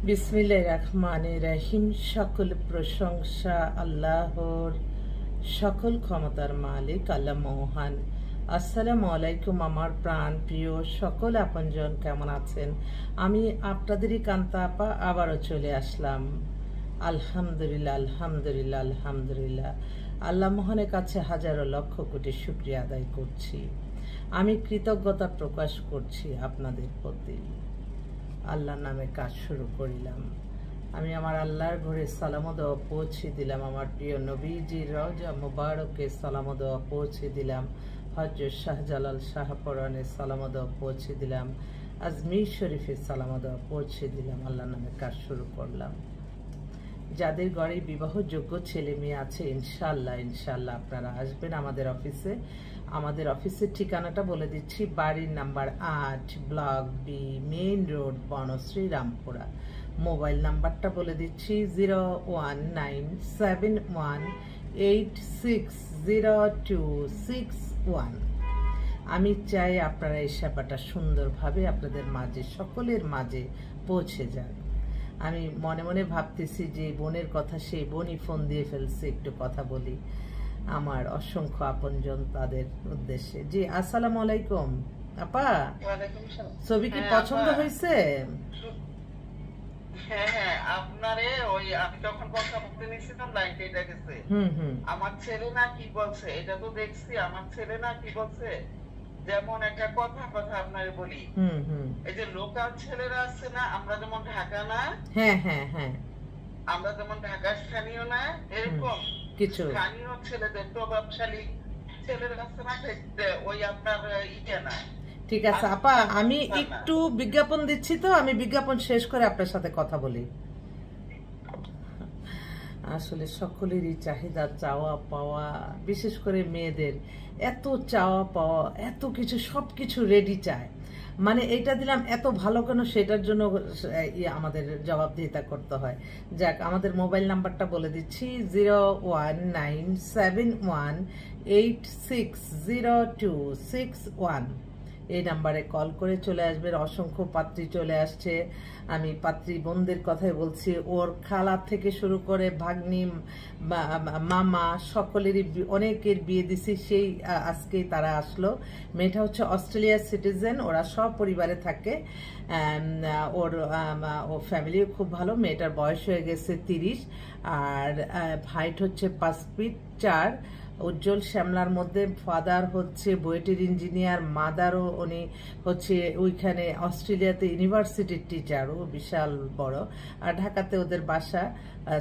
বিসমিল্লাহির রহমানির রহিম। সকল প্রশংসা আল্লাহর, সকল ক্ষমতার মালিক আল্লাহ মহান। আসসালামু আলাইকুম আমার প্রাণ প্রিয় সকল আপনজন, কেমন আছেন? আমি আপনাদেরই কান্তা আপা আবারও চলে আসলাম। আলহামদুলিল্লাহ আলহামদুলিল্লাহ আলহামদুলিল্লাহ। আল্লাহ মহানের কাছে হাজারো লক্ষ কোটি শুকরিয়া আদায় করছি। আমি কৃতজ্ঞতা প্রকাশ করছি আপনাদের প্রতি। আল্লাহর নামে কাজ শুরু করিলাম। আমি আমার আল্লাহর ঘরে সালাম ও দোয়া পৌঁছে দিলাম। আমার প্রিয় নবীজির রওজা মুবারকে সালাম ও দোয়া পৌঁছে দিলাম। হযরত শাহজালাল শাহপরানে সালাম ও দোয়া পৌঁছে দিলাম। আজমির শরীফে সালাম ও দোয়া পৌঁছে দিলাম। আল্লাহর নামে কাজ শুরু করলাম। যাদের ঘরে বিবাহযোগ্য ছেলে মেয়ে আছে, ইনশাআল্লাহ ইনশাআল্লাহ আপনারা আসবেন আমাদের অফিসে। আমাদের অফিসের ঠিকানাটা বলে দিচ্ছি। বাড়ির number 8, block B, main road, Banasree, Rampura. Mobile নাম্বারটা বলে দিচ্ছি 01971860261। আমি চাই আপনারা এই সেবাটা সুন্দরভাবে আপনাদের মাঝে, সকলের মাঝে পৌঁছে যান। আমি মনে মনে ভাবতেছি যে বোনের কথা, সেই বোনই ফোন দিয়ে ফেলছে, একটু কথা বলি আমার অসংখ্য আপনজন তাদের উদ্দেশ্যে। জি আসসালামু আলাইকুম আপা। ছবি কি পছন্দ হয়েছে? হ্যাঁ, আপনারে ওই আমি তখন কথা বলতে নিয়েছিলাম, লাইন কেটে গেছে। আমার ছেলে না কি বলছে এটা তো দেখছি। আমার ছেলে না কি বলছে, যেমন একটা কথা আপনারে বলি, এই যে লোকাল ছেলেরা আছে না, আমরা যেমন ঢাকা না, হ্যাঁ হ্যাঁ হ্যাঁ, আমরা যেমন ঢাকা স্থানীয় না, এরকম কিছু স্থানীয় ছেলেদের, প্রভাবশালী ছেলেরা আছে না, দেখতে ওই আপনার ইটা না। ঠিক আছে আপা, আমি একটু বিজ্ঞাপন দিচ্ছি, তো আমি বিজ্ঞাপন শেষ করে আপনার সাথে কথা বলি। আসলে সকলেরই চাহিদা, চাওয়া পাওয়া, বিশেষ করে মেয়েদের এত চাওয়া পাওয়া, এত কিছু, সবকিছু রেডি চায়। মানে এটা দিলাম এত ভালো কেন, সেটার জন্য আমাদের জবাবদিহিতা করতে হয়। যাক, আমাদের মোবাইল নাম্বারটা বলে দিচ্ছি 01971860261। এই নাম্বারে কল করে চলে আসবেন। অসংখ্য পাত্রী চলে আসছে। আমি পাত্রী বোনদের কথাই বলছি। ওর খালা থেকে শুরু করে ভাগ্নি, মামা, সকলেরই অনেকের বিয়ে দিছি। সেই আজকেই তারা আসলো। মেয়েটা হচ্ছে অস্ট্রেলিয়ার সিটিজেন, ওরা সব পরিবারে থাকে। ওর ফ্যামিলিও খুব ভালো। মেয়েটার বয়স হয়ে গেছে 30, আর হাইট হচ্ছে 5 ফিট 4। উজ্জ্বল শ্যামলার মধ্যে। ফাদার হচ্ছে বুয়েটের ইঞ্জিনিয়ার, মাদারও উনি হচ্ছে ওইখানে অস্ট্রেলিয়াতে ইউনিভার্সিটির টিচার, ও বিশাল বড়। আর ঢাকাতে ওদের বাসা,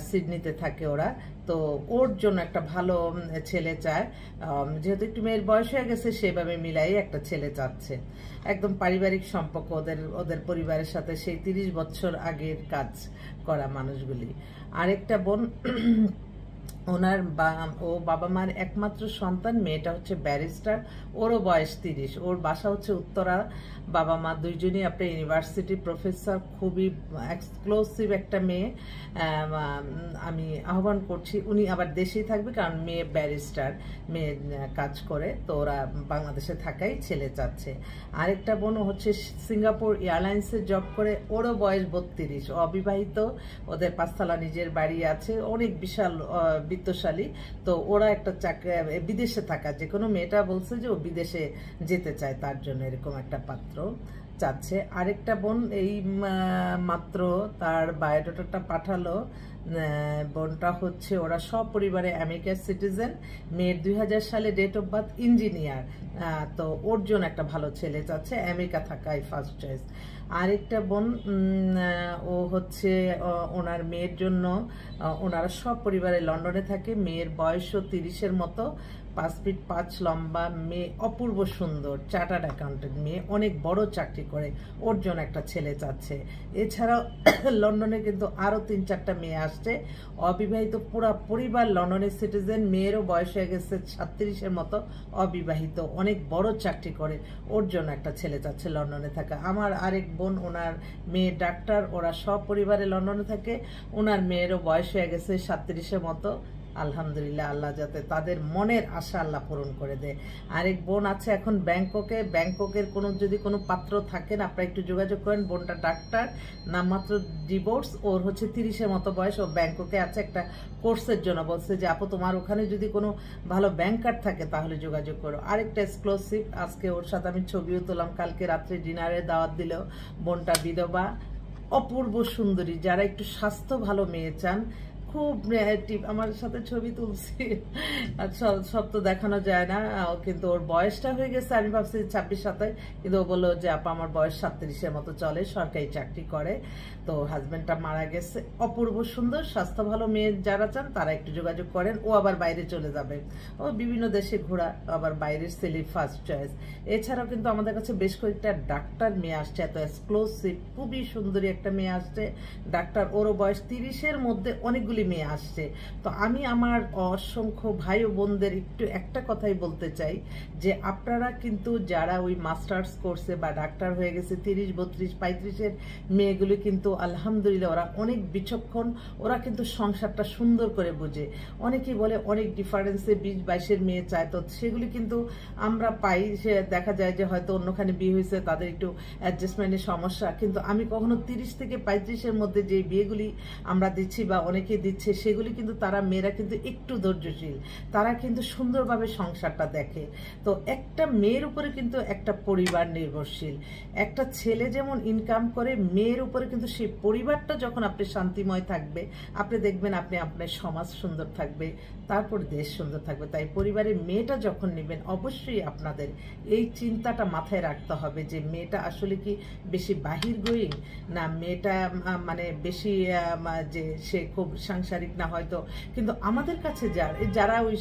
সিডনিতে থাকে ওরা। তো ওর জন্য একটা ভালো ছেলে চায়। যেহেতু একটু মেয়ের বয়স হয়ে গেছে, সেভাবে মিলাই একটা ছেলে চাচ্ছে। একদম পারিবারিক সম্পর্ক ওদের পরিবারের সাথে, সেই 30 বছর আগের কাজ করা মানুষগুলি। আরেকটা বোন, ওনার বাবা মার একমাত্র সন্তান। মেয়েটা হচ্ছে ব্যারিস্টার, ওরও বয়স 30। ওর বাসা হচ্ছে উত্তরা। বাবা মা দুইজনই আপনার ইউনিভার্সিটি প্রফেসর। খুবই এক্সক্লুসিভ একটা মেয়ে। আমি আহ্বান করছি, উনি আবার দেশেই থাকবে, কারণ মেয়ে ব্যারিস্টার, মেয়ে কাজ করে। তো ওরা বাংলাদেশে থাকাই ছেলে চাচ্ছে। আরেকটা বোন হচ্ছে সিঙ্গাপুর এয়ারলাইন্সে জব করে, ওরও বয়স 32, অবিবাহিত। ওদের 5 তলা নিজের বাড়ি আছে, অনেক বিশাল বিত্তশালী। তো ওরা একটা চাকরি, বিদেশে থাকা যে কোনো মেয়েটা বলছে যে ও বিদেশে যেতে চায়, তার জন্য এরকম একটা পাত্র চাচ্ছে। আরেকটা বোন এই মাত্র তার বায়োডাটাটা পাঠালো। বোনটা হচ্ছে, ওরা সব পরিবারে আমেরিকার সিটিজেন। মেয়ের 2000 সালে ডেট অফ বার্থ, ইঞ্জিনিয়ার। তো ওর জন্য একটা ভালো ছেলে চাচ্ছে, আমেরিকা থাকাই ফার্স্ট চয়েস। আরেকটা বোন, ও হচ্ছে ওনার মেয়ের জন্য, ওনারা সব পরিবারে লন্ডনে থাকে। মেয়ের বয়সও 30-এর মতো, 5 ফিট 5 লম্বা মেয়ে, অপূর্ব সুন্দর, চার্টার্ড অ্যাকাউন্টেন্ট মেয়ে, অনেক বড় চাকরি করে। ওর জন্য একটা ছেলে চাচ্ছে। এছাড়াও লন্ডনে কিন্তু আরো 3-4টা মেয়ে আসছে, অবিবাহিত, পুরা পরিবার লন্ডনের সিটিজেন। মেয়েরও বয়স হয়ে গেছে 37-এর মতো, অবিবাহিত, অনেক বড় চাকরি করে। ওর জন্য একটা ছেলে চাচ্ছে লন্ডনে থাকা। আমার আরেক বোন, ওনার মেয়ে ডাক্তার, ওরা সব পরিবারে লন্ডনে থাকে। ওনার মেয়েরও বয়স হয়ে গেছে 37-এর মতো, আলহামদুলিল্লাহ আল্লাহ যাতে তাদের মনের আশা আল্লাহ পূরণ করে দেয়। আরেক বোন আছে এখন ব্যাংককের যদি কোনো পাত্র থাকেন আপনারা একটু যোগাযোগ করেন। বোনটা ডাক্তার, নামমাত্র ডিভোর্স, ওর হচ্ছে 30-এর মতো বয়স, ও ব্যাংককে আছে একটা কোর্সের জন্য। বলছে যে আপু তোমার ওখানে যদি কোনো ভালো ব্যাংকার থাকে তাহলে যোগাযোগ করো। আরেকটা এক্সক্লুসিভ, আজকে ওর সাথে আমি ছবিও তুললাম, কালকে রাত্রে ডিনারে দাওয়াত দিল। বোনটা বিধবা, অপূর্ব সুন্দরী, যারা একটু স্বাস্থ্য ভালো মেয়ে চান, খুব আমার সাথে ছবি তুলছি, সব তো দেখানো যায় না, কিন্তু ওর বয়সটা হয়ে গেছে, আমি ভাবছি 26-27, কিন্তু ও বললো যে আপা আমার বয়স 37-এর মতো চলে, সরকারি চাকরি করে, তো হাজবেন্ডটা মারা গেছে। অপূর্ব সুন্দর, স্বাস্থ্য ভালো মেয়ে যারা চান তারা একটু যোগাযোগ করেন। ও আবার বাইরে চলে যাবে, ও বিভিন্ন দেশে ঘোরা, আবার বাইরের ছেলে ফার্স্ট চয়েস। এছাড়াও কিন্তু আমাদের কাছে বেশ কয়েকটা ডাক্তার মেয়ে আসছে, এত এক্সক্লুসিভ খুবই সুন্দরী একটা মেয়ে আসছে ডাক্তার, ওরও বয়স 30-এর মধ্যে, অনেকগুলি মেয়ে আসছে। তো আমি আমার অসংখ্য ভাই ও বোনদের একটু একটা কথাই বলতে চাই যে আপনারা কিন্তু যারা ওই মাস্টার্স কোর্সে বা ডাক্তার হয়ে গেছে 30, 32, 35-এর মেয়েগুলি কিন্তু আলহামদুলিল্লাহ ওরা অনেক বিচক্ষণ, ওরা কিন্তু সংসারটা সুন্দর করে বুঝে। অনেকেই বলে অনেক ডিফারেন্সে 20-22-এর মেয়ে চায়, তো সেগুলি কিন্তু আমরা পাই, সে দেখা যায় যে হয়তো অন্যখানে বিয়ে হয়েছে, তাদের একটু অ্যাডজাস্টমেন্টের সমস্যা, কিন্তু আমি কখনো 30 থেকে 35-এর মধ্যে যে বিয়েগুলি আমরা দিচ্ছি বা অনেকে দিচ্ছে, সেগুলি কিন্তু তারা মেয়েরা কিন্তু একটু ধৈর্যশীল, তারা কিন্তু সুন্দরভাবে সংসারটা দেখে। তো একটা মেয়ের উপরে কিন্তু একটা পরিবার নির্ভরশীল, একটা ছেলে যেমন ইনকাম করে, মেয়ের উপরে কিন্তু সেই পরিবারটা যখন আপনি শান্তিময় থাকবে, আপনি দেখবেন আপনি আপনার সমাজ সুন্দর থাকবে, তারপর দেশ সুন্দর থাকবে। তাই পরিবারের মেয়েটা যখন নেবেন অবশ্যই আপনাদের এই চিন্তাটা মাথায় রাখতে হবে যে মেয়েটা আসলে কি বেশি বাহির গোয়িং, না মেয়েটা মানে বেশি যে সে খুব সাংসারিক না। হয়তো কিন্তু আমাদের কাছে যারা ওই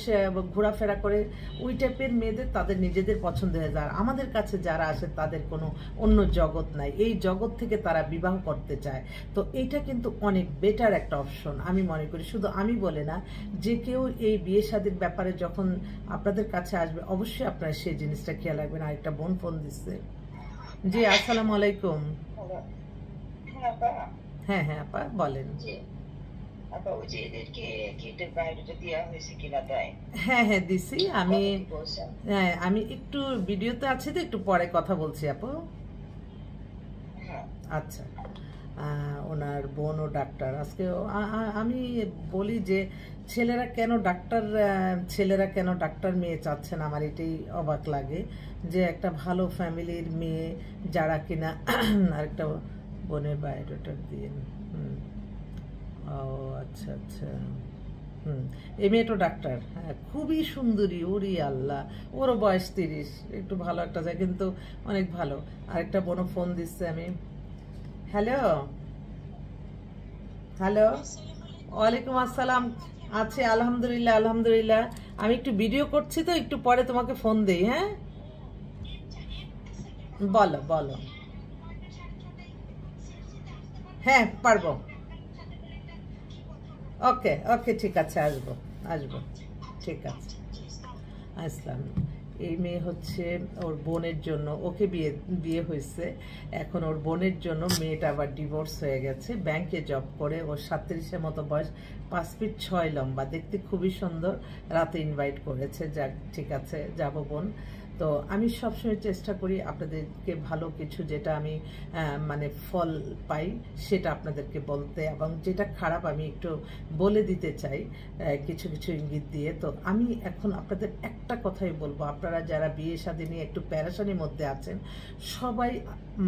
ঘোরাফেরা করে ওই টাইপের মেয়েদের, তাদের নিজেদের পছন্দ হয়ে যায়। আমাদের কাছে যারা আসে তাদের কোনো অন্য জগৎ নাই, এই জগৎ থেকে তারা বিবাহ করতে চায়। তো এইটা কিন্তু অনেক বেটার একটা অপশন আমি মনে করি। শুধু আমি বলে না, যে কেউ এই বিয়ে শাদীর ব্যাপারে যখন আপনাদের কাছে আসবে অবশ্যই আপনারা সেই জিনিসটা খেয়াল রাখবেন। আরেকটা বোন ফোন দিচ্ছে। জি আসসালামু আলাইকুম। হ্যাঁ হ্যাঁ আপা বলেন। হ্যাঁ হ্যাঁ দিছি আমি। হ্যাঁ আমি একটু ভিডিওতে আছি, তো একটু পরে কথা বলছি আপু। আচ্ছা, ওনার বোনও ডাক্তার। আজকে আমি বলি যে ছেলেরা কেন ডাক্তার মেয়ে চাচ্ছেন, আমার এটাই অবাক লাগে যে একটা ভালো ফ্যামিলির মেয়ে যারা কিনা আরেকটা বোনের বায়োডাটা দিয়ে। ও আচ্ছা আচ্ছা, এই মেয়েটা ডাক্তার, হ্যাঁ খুবই সুন্দরী, ওরি আল্লাহ, ওরও বয়স 30, একটু ভালো একটা যায়, কিন্তু অনেক ভালো। আরেকটা বোনও ফোন দিচ্ছে আমি। হ্যালো হ্যালো, ওয়ালাইকুম আসসালাম। আছি আলহামদুলিল্লাহ আলহামদুলিল্লাহ, আমি একটু ভিডিও করছি তো, একটু পরে তোমাকে ফোন দেই। হ্যাঁ বলো বলো। হ্যাঁ পারবো, ওকে ওকে ঠিক আছে, আসবো আসবো, ঠিক আছে আসলাম। এই মেয়ে হচ্ছে ওর বোনের জন্য, ওকে বিয়ে হয়েছে, এখন ওর বোনের জন্য মেয়েটা আবার ডিভোর্স হয়ে গেছে, ব্যাংকে জব করে, ওর 37-এর মতো বয়স, 5 ফিট 6 লম্বা, দেখতে খুবই সুন্দর। রাতে ইনভাইট করেছে, যাক ঠিক আছে যাবো বোন। তো আমি সবসময় চেষ্টা করি আপনাদেরকে ভালো কিছু, যেটা আমি মানে ফল পাই সেটা আপনাদেরকে বলতে, এবং যেটা খারাপ আমি একটু বলে দিতে চাই কিছু কিছু ইঙ্গিত দিয়ে। তো আমি এখন আপনাদের একটা কথাই বলবো, আপনারা যারা বিয়ে শাদী নিয়ে একটু প্যারাশানির মধ্যে আছেন, সবাই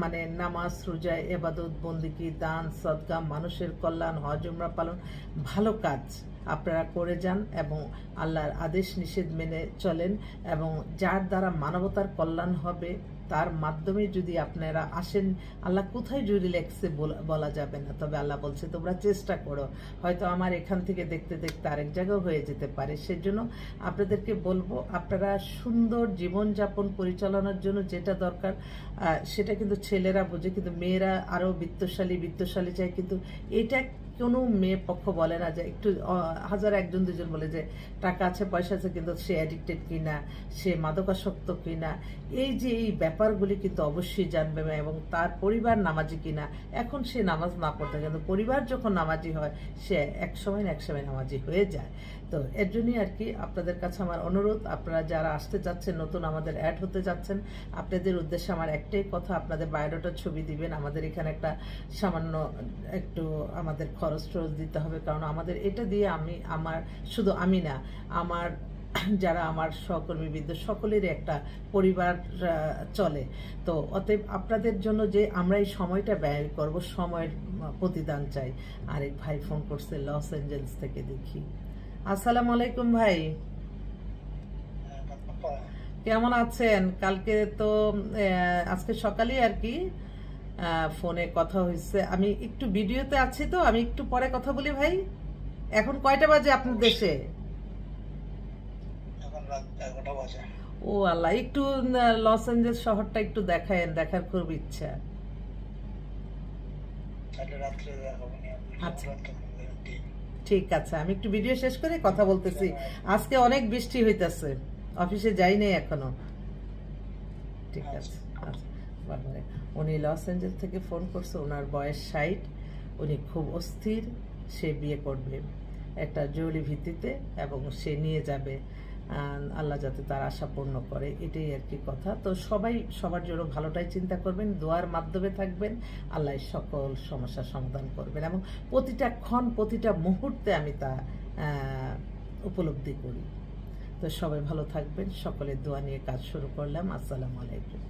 মানে নামাজ রোজা ইবাদত বন্দেগী দান সদকা মানুষের কল্যাণ হজ উমরা পালন ভালো কাজ আপনারা করে যান এবং আল্লাহর আদেশ নিষেধ মেনে চলেন, এবং যার দ্বারা মানবতার কল্যাণ হবে তার মাধ্যমে যদি আপনারা আসেন, আল্লাহ কোথায় জুড়ে লেখছে বলা যাবে না, তবে আল্লাহ বলছে তোমরা চেষ্টা করো। হয়তো আমার এখান থেকে দেখতে দেখতে আরেক জায়গাও হয়ে যেতে পারে। সেজন্য আপনাদেরকে বলবো, আপনারা সুন্দর জীবনযাপন পরিচালনার জন্য যেটা দরকার সেটা কিন্তু ছেলেরা বোঝে, কিন্তু মেয়েরা আরও বিত্তশালী চায়, কিন্তু এটা কোনো মেয়ে পক্ষ বলে না যে একটু হাজার একজন দুজন বলে যে টাকা আছে পয়সা আছে কিন্তু সে অ্যাডিক্টেড কিনা, সে মাদকাসক্ত কিনা, এই যে এই ব্যাপারগুলি কিন্তু অবশ্যই জানবে এবং তার পরিবার নামাজি কিনা। এখন সে নামাজ না পড়তে কিন্তু পরিবার যখন নামাজি হয় সে এক সময় নামাজি হয়ে যায়। তো এর জন্যই আর কি আপনাদের কাছে আমার অনুরোধ, আপনারা যারা আসতে যাচ্ছেন নতুন আমাদের অ্যাড হতে যাচ্ছেন, আপনাদের উদ্দেশ্যে আমার একটাই কথা, আপনাদের বায়োডাটার ছবি দিবেন। আমাদের এখানে একটা সামান্য একটু আমাদের খরচ দিতে হবে, কারণ আমাদের এটা দিয়ে শুধু আমি না, আমার যারা আমার সহকর্মীবৃন্দ সকলেরই একটা পরিবার চলে। তো অতএব আপনাদের জন্য যে আমরা এই সময়টা ব্যয় করব, সময়ের প্রতিদান চাই। আরেক ভাই ফোন করছে লস অ্যাঞ্জেলস থেকে, দেখি। আসসালামু আলাইকুম ভাই, কেমন আছেন? কালকে তো আজকে সকালে আর কি ফোনে কথা হয়েছে, আমি একটু ভিডিওতে আছি তো আমি একটু পরে কথা বলি ভাই। এখন কয়টা বাজে আপনার দেশে? ও আল্লাহ, একটু লস অ্যাঞ্জেলস শহরটা একটু দেখার খুব ইচ্ছা। আচ্ছা ঠিক আছে, আমি একটু ভিডিও শেষ করে কথা বলতেছি। আজকে অনেক বৃষ্টি হইতেছে, অফিসে যাই নাই এখনো। ঠিক আছে, বাবারে উনি লস অ্যাঞ্জেলস থেকে ফোন করছে, ওনার বয়স 60, উনি খুব অস্থির, সে বিয়ে করবে একটা জরুরি ভিত্তিতে এবং সে নিয়ে যাবে, আল্লাহ যাতে তার আশা পূর্ণ করে, এটাই আর কি কথা। তো সবাই সবার জন্য ভালোটাই চিন্তা করবেন, দোয়ার মাধ্যমে থাকবেন, আল্লাহ সকল সমস্যার সমাধান করবেন এবং প্রতিটা ক্ষণ প্রতিটা মুহূর্তে আমি তা উপলব্ধি করি। তো সবাই ভালো থাকবেন, সকলের দোয়া নিয়ে কাজ শুরু করলাম। আসসালামু আলাইকুম।